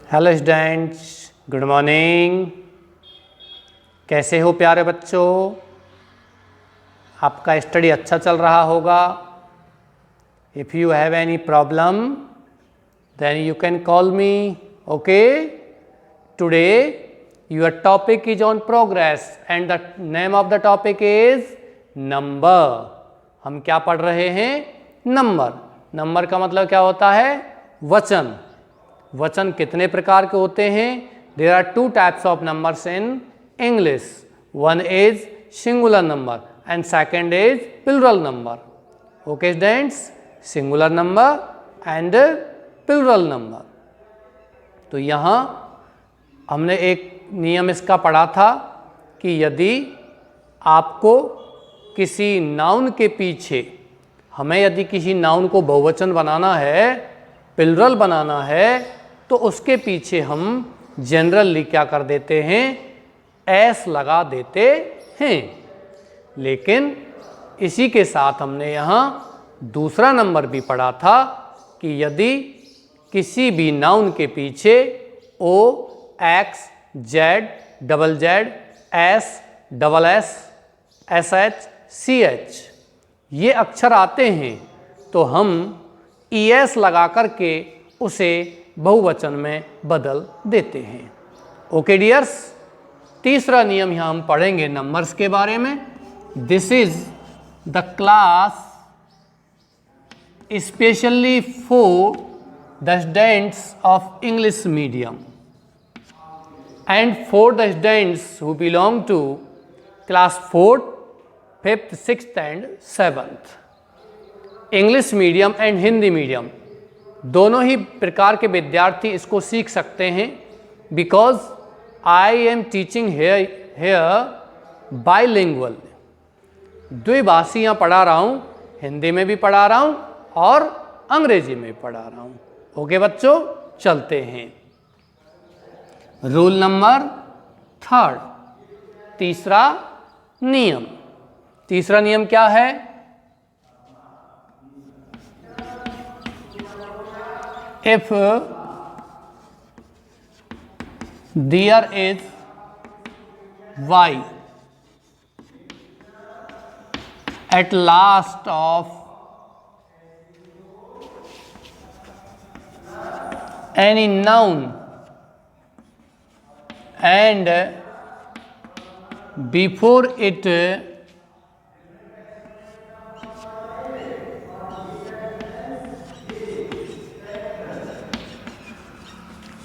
Hello students, good morning. कैसे हो प्यारे बच्चों? आपका स्टडी अच्छा चल रहा होगा। If you have any problem then you can call me, okay. Today your topic is on progress and the name of the topic is number. हम क्या पढ़ रहे हैं? नंबर। नंबर का मतलब क्या होता है? वचन। वचन कितने प्रकार के होते हैं? There are two types of numbers in English. One is singular number and second is plural number. Okay students, singular number and plural number. तो यहाँ हमने एक नियम इसका पढ़ा था कि यदि आपको किसी नाउन के पीछे यदि किसी नाउन को बहुवचन बनाना है, प्लूरल बनाना है, तो उसके पीछे हम जनरली क्या कर देते हैं? एस लगा देते हैं। लेकिन इसी के साथ हमने यहाँ दूसरा नंबर भी पढ़ा था कि यदि किसी भी नाउन के पीछे O, X, Z, double Z, S, double S, S H, C H ये अक्षर आते हैं तो हम ई एस लगा करके उसे बहुवचन में बदल देते हैं। ओके डियर्स, तीसरा नियम यहाँ हम पढ़ेंगे नंबर्स के बारे में। This is the class specially for the students of English medium and for the students who belong to class 4th, 5th, 6th and 7th। English medium and Hindi medium दोनों ही प्रकार के विद्यार्थी इसको सीख सकते हैं। Because I am teaching here bilingual. द्विभाषी यहाँ पढ़ा रहा हूँ, हिंदी में भी पढ़ा रहा हूँ और अंग्रेजी में पढ़ा रहा हूँ। ओके बच्चों, चलते हैं। रूल नंबर 3, तीसरा नियम। तीसरा नियम क्या है? If there is y at last of any noun and before it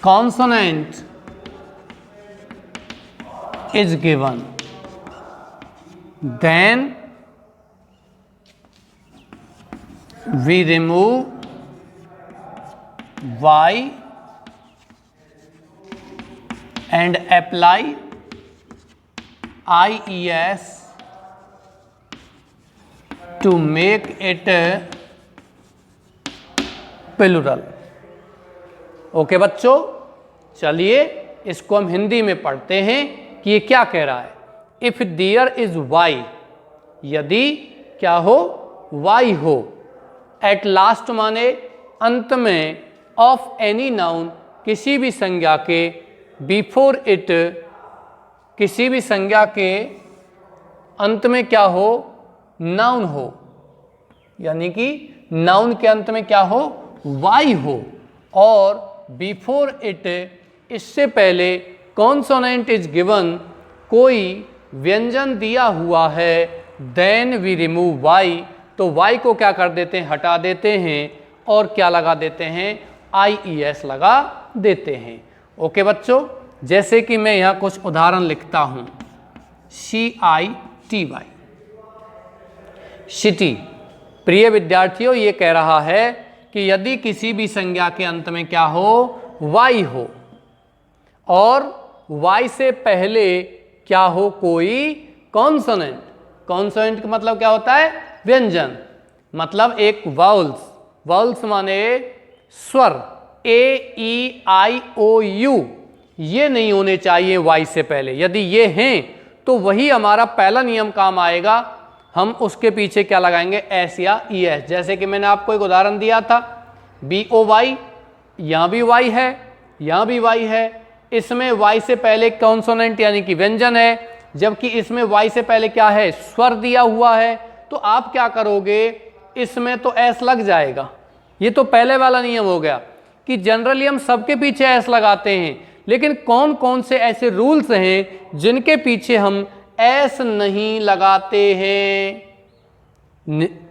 consonant is given, then we remove y and apply ies to make it plural। Okay बच्चों, चलिए इसको हम हिंदी में पढ़ते हैं कि ये क्या कह रहा है। इफ देयर इज वाई, यदि क्या हो? वाई हो। एट लास्ट माने अंत में, ऑफ एनी नाउन किसी भी संज्ञा के, बिफोर इट किसी भी संज्ञा के अंत में क्या हो? नाउन हो। यानी कि नाउन के अंत में क्या हो? वाई हो। और बिफोर इट इससे पहले कॉन्सोनेंट इज गिवन, कोई व्यंजन दिया हुआ है, देन वी रिमूव वाई, तो वाई को क्या कर देते हैं? हटा देते हैं और क्या लगा देते हैं? आई ई एस लगा देते हैं। ओके बच्चों, जैसे कि मैं यहाँ कुछ उदाहरण लिखता हूँ। CITY, city. प्रिय विद्यार्थियों, ये कह रहा है कि यदि किसी भी संज्ञा के अंत में क्या हो? वाई हो और वाई से पहले क्या हो? कोई कॉन्सोनेंट। कॉन्सोनेंट का मतलब क्या होता है? व्यंजन। मतलब एक वाउल्स। वाउल्स माने स्वर, AEIOU ये नहीं होने चाहिए वाई से पहले। यदि ये हैं तो वही हमारा पहला नियम काम आएगा। हम उसके पीछे क्या लगाएंगे? एस या ई एस। जैसे कि मैंने आपको एक उदाहरण दिया था, BOY, यहाँ भी वाई है, यहाँ भी y है, इसमें y से पहले कॉन्सोनेंट यानी कि व्यंजन है, जबकि इसमें y से पहले क्या है, स्वर दिया हुआ है। तो आप क्या करोगे, इसमें तो s लग जाएगा। ये तो पहले वाला नियम हो गया कि जनरली हम सबके पीछे s लगाते हैं, लेकिन कौन कौन से ऐसे रूल्स हैं जिनके पीछे हम s नहीं लगाते हैं।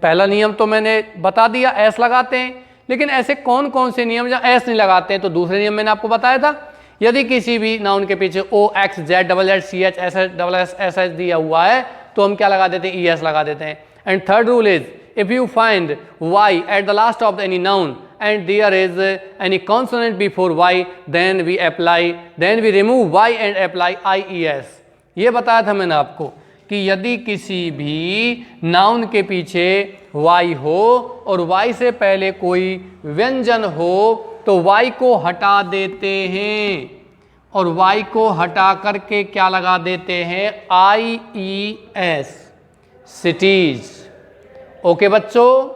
पहला नियम तो मैंने बता दिया, s लगाते हैं, लेकिन ऐसे कौन कौन से नियम जहाँ s नहीं लगाते हैं। तो दूसरे नियम मैंने आपको बताया था, यदि किसी भी नाउन के पीछे o x z double z c h s h double s s h दिया हुआ है तो हम क्या लगा देते हैं, es लगा देते हैं। And third rule is, if you find y at the last of any noun and there is any consonant before y, then we remove y and apply ies। ये बताया था मैंने आपको कि यदि किसी भी नाउन के पीछे y हो और y से पहले कोई व्यंजन हो तो y को हटा देते हैं और y को हटा करके क्या लगा देते हैं, ies, सिटीज। ओके बच्चों,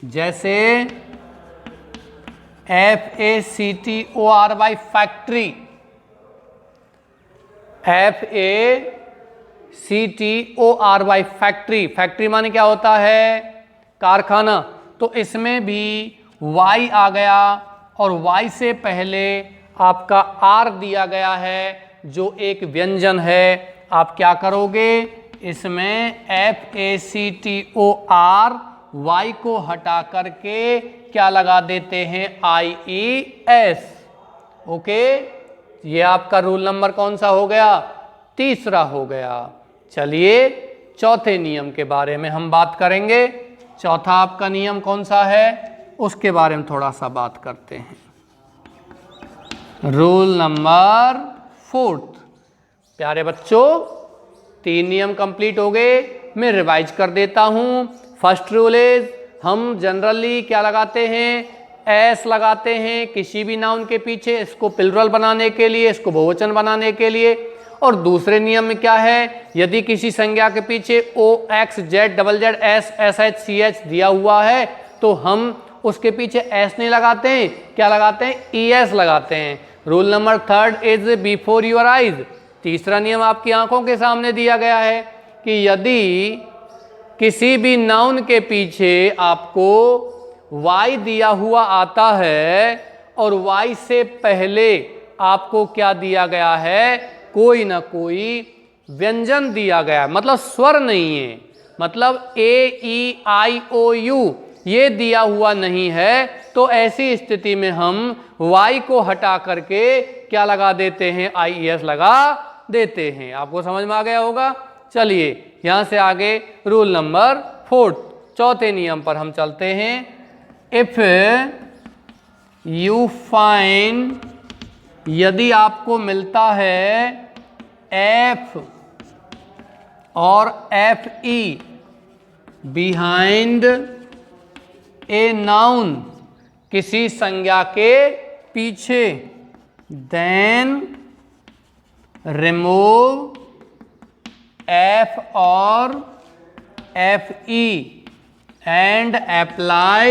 जैसे FACTORY factory, FACTORY factory, factory माने क्या होता है, कारखाना। तो इसमें भी y आ गया और y से पहले आपका r दिया गया है जो एक व्यंजन है। आप क्या करोगे, इसमें FACTOR y को हटा करके क्या लगा देते हैं, IES। ओके, ये आपका रूल नंबर कौन सा हो गया, तीसरा हो गया। चलिए चौथे नियम के बारे में हम बात करेंगे। चौथा आपका नियम कौन सा है, उसके बारे में थोड़ा सा बात करते हैं। Rule number 4। प्यारे बच्चों, 3 नियम कंप्लीट हो गए, मैं रिवाइज कर देता हूं। फर्स्ट रूल इज, हम जनरली क्या लगाते हैं, एस लगाते हैं किसी भी नाउन के पीछे, इसको प्लुरल बनाने के लिए, इसको बहुवचन बनाने के लिए। और दूसरे नियम में क्या है, यदि किसी संज्ञा के पीछे O X Z double Z S S H C H दिया हुआ है तो हम उसके पीछे एस नहीं लगाते हैं, क्या लगाते हैं, ई एस लगाते हैं। Rule number 3 is before your eyes. तीसरा नियम आपकी आंखों के सामने दिया गया है कि यदि किसी भी नाउन के पीछे आपको y दिया हुआ आता है और y से पहले आपको क्या दिया गया है, कोई ना कोई व्यंजन दिया गया है, मतलब स्वर नहीं है, मतलब AEIOU ये दिया हुआ नहीं है, तो ऐसी स्थिति में हम y को हटा करके क्या लगा देते हैं, IES लगा देते हैं। आपको समझ में आ गया होगा। चलिए यहां से आगे रूल नंबर 4, चौथे नियम पर हम चलते हैं। इफ यू फाइंड, यदि आपको मिलता है F और FE बिहाइंड ए नाउन, किसी संज्ञा के पीछे, देन रिमूव F और FE and apply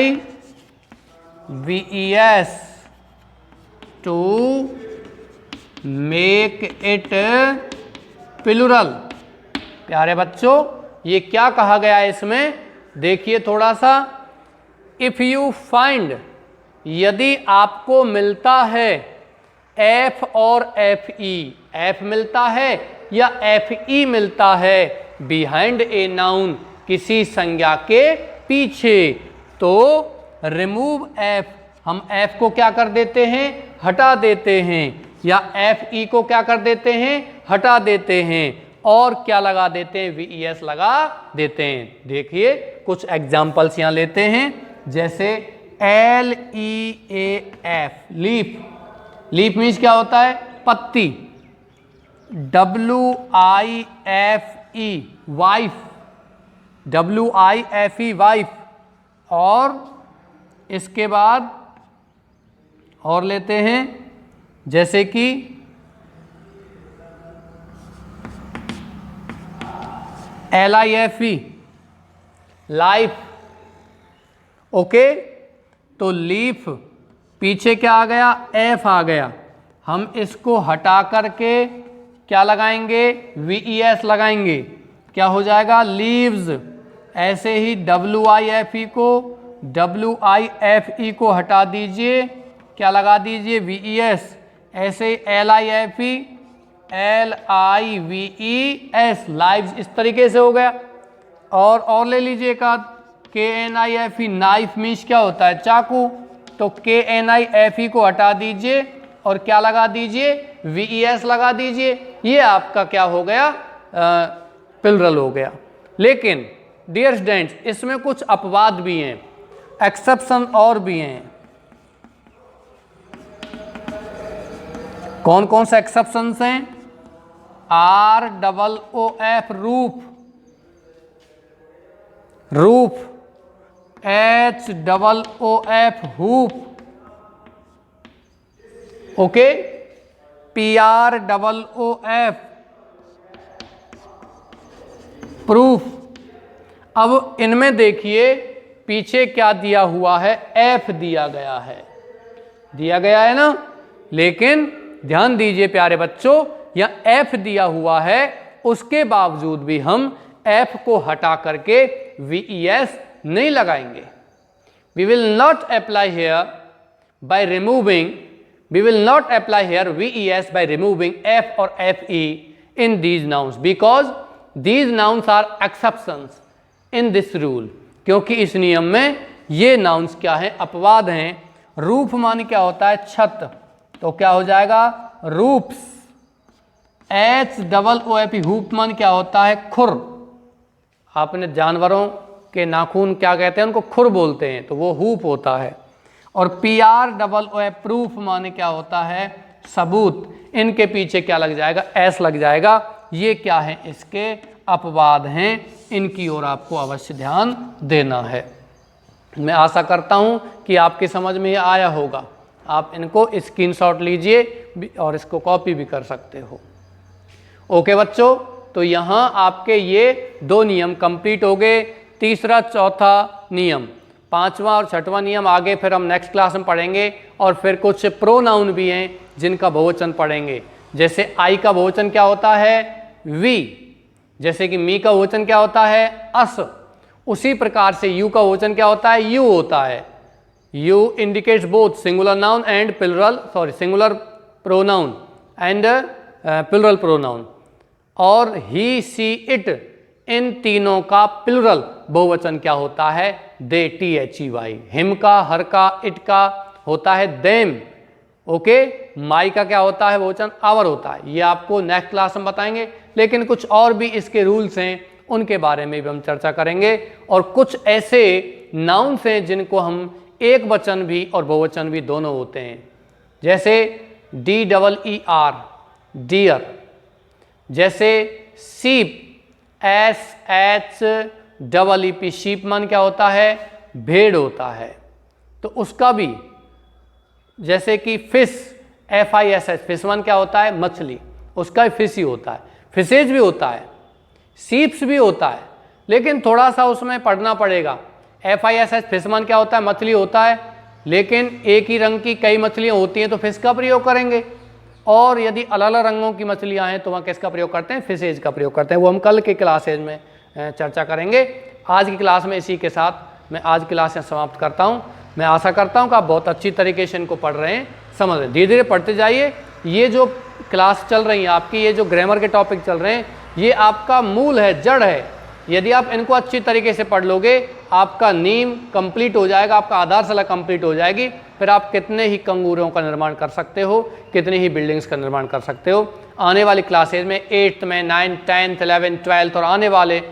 VES to make it plural। प्यारे बच्चों, ये क्या कहा गया है इसमें, देखिए थोड़ा सा। इफ यू फाइंड, यदि आपको मिलता है F और FE, F मिलता है या FE मिलता है बिहाइंड ए नाउन, किसी संज्ञा के पीछे, तो रिमूव F, हम F को क्या कर देते हैं, हटा देते हैं, या FE को क्या कर देते हैं, हटा देते हैं, और क्या लगा देते हैं, VES लगा देते हैं। देखिए कुछ एग्जाम्पल्स यहां लेते हैं, जैसे LEAF, लीफ। लीफ मीन्स क्या होता है, पत्ती। WIFE, wife, WIFE wife. और इसके बाद और लेते हैं, जैसे कि LIFE, लाइफ। ओके, तो लीफ पीछे क्या आ गया, एफ आ गया। हम इसको हटा करके क्या लगाएंगे, VES लगाएंगे, क्या हो जाएगा, लीव्स। ऐसे ही WIFE को हटा दीजिए, क्या लगा दीजिए, VES। ऐसे ही LIVES, लाइव्स, इस तरीके से हो गया। और ले लीजिए एक आध, KNIFE, नाइफ मीन्स क्या होता है, चाकू, तो KNIFE को हटा दीजिए और क्या लगा दीजिए, VES लगा दीजिए। ये आपका क्या हो गया, प्लुरल हो गया। लेकिन डियर स्टूडेंट्स, इसमें कुछ अपवाद भी हैं, एक्सेप्शन और भी हैं। कौन कौन से एक्सेप्शंस हैं, ROOF, roof, roof, HOOF, hoop, okay, PROOF, proof. अब इनमें देखिए पीछे क्या दिया हुआ है, F दिया गया है ना। लेकिन ध्यान दीजिए प्यारे बच्चों, यह F दिया हुआ है, उसके बावजूद भी हम F को हटा करके VES नहीं लगाएंगे। We will not apply here by removing VES by removing F or FE in these nouns because these nouns are exceptions in this rule। क्योंकि इस नियम में ये नाउन्स क्या है, अपवाद हैं। रूफ मान क्या होता है, छत, तो क्या हो जाएगा, रूफ्स। HOOF, हूप मान क्या होता है, खुर। आपने जानवरों के नाखून क्या कहते हैं, उनको खुर बोलते हैं, तो वो हूप होता है। और PROOF, प्रूफ माने क्या होता है, सबूत। इनके पीछे क्या लग जाएगा, S लग जाएगा। ये क्या है, इसके अपवाद हैं, इनकी ओर आपको अवश्य ध्यान देना है। मैं आशा करता हूं कि आपकी समझ में ये आया होगा। आप इनको स्क्रीनशॉट लीजिए और इसको कॉपी भी कर सकते हो। ओके बच्चों, तो यहाँ आपके ये 2 नियम कंप्लीट हो गए। तीसरा चौथा नियम, 5वां और 6वां नियम आगे फिर हम नेक्स्ट क्लास में पढ़ेंगे। और फिर कुछ प्रोनाउन भी हैं जिनका बहुवचन पढ़ेंगे। जैसे आई का बहुवचन क्या होता है, वी। जैसे कि मी का बहुवचन क्या होता है, अस। उसी प्रकार से यू का बहुवचन क्या होता है, यू होता है। You indicates both singular noun and singular pronoun and plural pronoun. और ही, सी, इट, इन तीनों का प्लुरल बहुवचन क्या होता है, दे, THEY। हिम का, हर का, इट का होता है देम। ओके, माई का क्या होता है बहुवचन, आवर होता है। ये आपको नेक्स्ट क्लास में बताएंगे। लेकिन कुछ और भी इसके रूल्स हैं, उनके बारे में भी हम चर्चा करेंगे। और कुछ ऐसे नाउन्स हैं जिनको हम एक वचन भी और बहुवचन भी दोनों होते हैं। जैसे DEER, डियर। जैसे सीप, SHEEP, शीप मान क्या होता है, भेड़ होता है। तो उसका भी, जैसे कि फिश, FISH, फिश मान क्या होता है, मछली, उसका भी फिश ही होता है। फिशेज भी होता है, सीप्स भी होता है, लेकिन थोड़ा सा उसमें पढ़ना पड़ेगा। FISH, फिश मान क्या होता है, मछली होता है, लेकिन एक ही रंग की कई मछलियाँ होती हैं तो फिश का प्रयोग करेंगे। और यदि अलग अलग रंगों की मछलियाँ हैं तो वहाँ किसका प्रयोग करते हैं, फिशेज का प्रयोग करते हैं। वो हम कल के क्लासेज में चर्चा करेंगे। आज की क्लास में इसी के साथ मैं आज की क्लास समाप्त करता हूँ। मैं आशा करता हूँ कि आप बहुत अच्छी तरीके से इनको पढ़ रहे हैं, समझ रहे हैं। धीरे धीरे पढ़ते जाइए। ये जो क्लास चल रही है आपकी, ये जो ग्रामर के टॉपिक चल रहे हैं, ये आपका मूल है, जड़ है। यदि आप इनको अच्छी तरीके से पढ़ लोगे, आपका नींव कंप्लीट हो जाएगा, आपका आधारशिला कंप्लीट हो जाएगी। फिर आप कितने ही कंगूरों का निर्माण कर सकते हो, कितनी ही बिल्डिंग्स का निर्माण कर सकते हो। आने वाली क्लासेज में 8th में, 9th, 10th, 11th, 12th और आने वाले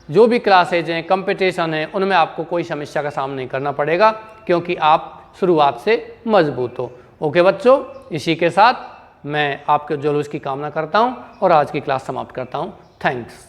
जो भी क्लासेज हैं, कंपटीशन है, उनमें आपको कोई समस्या का सामना नहीं करना पड़ेगा, क्योंकि आप शुरुआत से मजबूत हो। ओके बच्चों, इसी के साथ मैं आपके जुलूस की कामना करता हूँ और आज की क्लास समाप्त करता हूँ। थैंक्स।